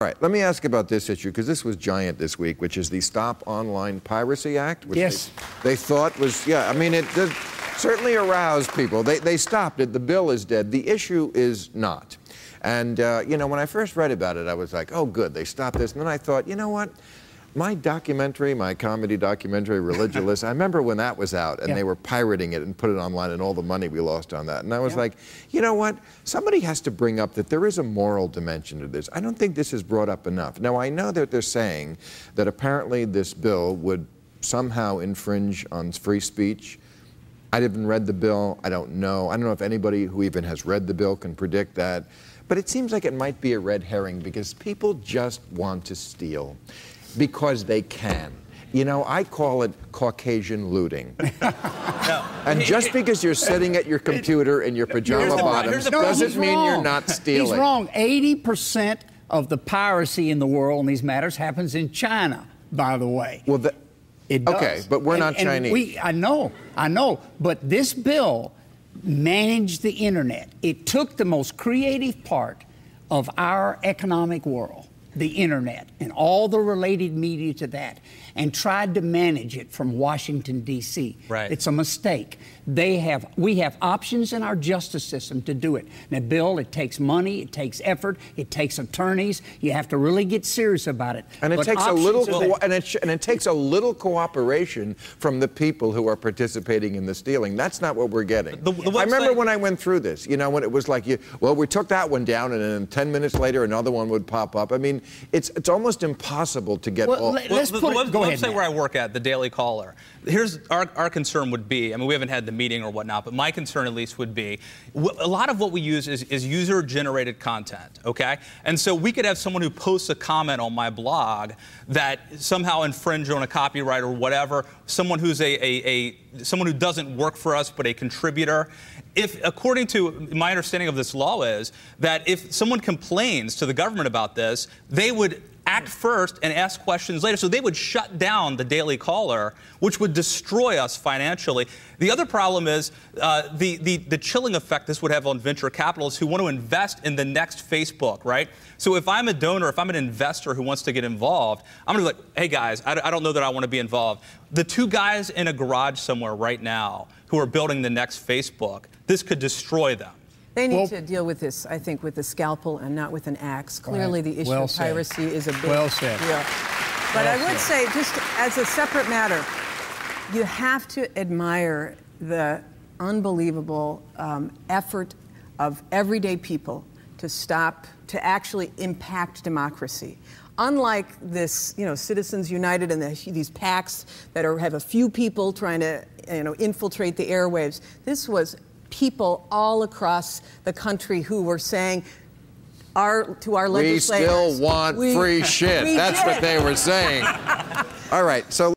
All right, let me ask about this issue, because this was giant this week, which is the Stop Online Piracy Act, which they thought was, I mean, it certainly aroused people. They stopped it. The bill is dead. The issue is not. And, you know, when I first read about it, I was like, oh, good, they stopped this. And then I thought, you know what? My documentary, my comedy documentary, Religious, I remember when that was out and they were pirating it and put it online and all the money we lost on that. And I was like, you know what? Somebody has to bring up that there is a moral dimension to this. I don't think this is brought up enough. Now, I know that they're saying that apparently this bill would somehow infringe on free speech. I haven't read the bill. I don't know. I don't know if anybody who even has read the bill can predict that. But it seems like it might be a red herring because people just want to steal. Because they can. You know, I call it Caucasian looting. And just because you're sitting at your computer in your pajama bottoms doesn't mean you're not stealing. He's wrong. 80% of the piracy in the world in these matters happens in China, by the way. Well, it does. Okay, but we're not Chinese. I know. But this bill managed the internet. It took the most creative part of our economic world, the internet and all the related media to that, and tried to manage it from Washington, D.C. Right. It's a mistake. We have options in our justice system to do it. Now, Bill, it takes money, it takes effort, it takes attorneys. You have to really get serious about it. And it takes a little, and it takes a little cooperation from the people who are participating in the stealing. That's not what we're getting. I remember when I went through this, you know, when it was like, well, we took that one down, and then 10 minutes later, another one would pop up. I mean, it's almost impossible to get all. Let's go ahead, say where I work at, the Daily Caller. Here's our concern would be, I mean, we haven't had the meeting or whatnot, but my concern at least would be, a lot of what we use is user-generated content, okay? And so we could have someone who posts a comment on my blog that somehow infringe on a copyright or whatever, someone who's someone who doesn't work for us but a contributor. If, according to my understanding of this law, is that if someone complains to the government about this, they would act first and ask questions later. So they would shut down the Daily Caller, which would destroy us financially. The other problem is the chilling effect this would have on venture capitalists who want to invest in the next Facebook, right? So if I'm a donor, if I'm an investor who wants to get involved, I'm going to be like, hey, guys, I don't know that I want to be involved. The two guys in a garage somewhere right now who are building the next Facebook, this could destroy them. They need to deal with this, I think, with a scalpel and not with an axe. Clearly, the issue of piracy is a big deal. But I would say, just as a separate matter, you have to admire the unbelievable effort of everyday people to actually impact democracy. Unlike this, you know, Citizens United and these PACs that have a few people trying to, you know, infiltrate the airwaves, this was people all across the country who were saying to our legislators, we still want free shit. That's what they were saying. All right, so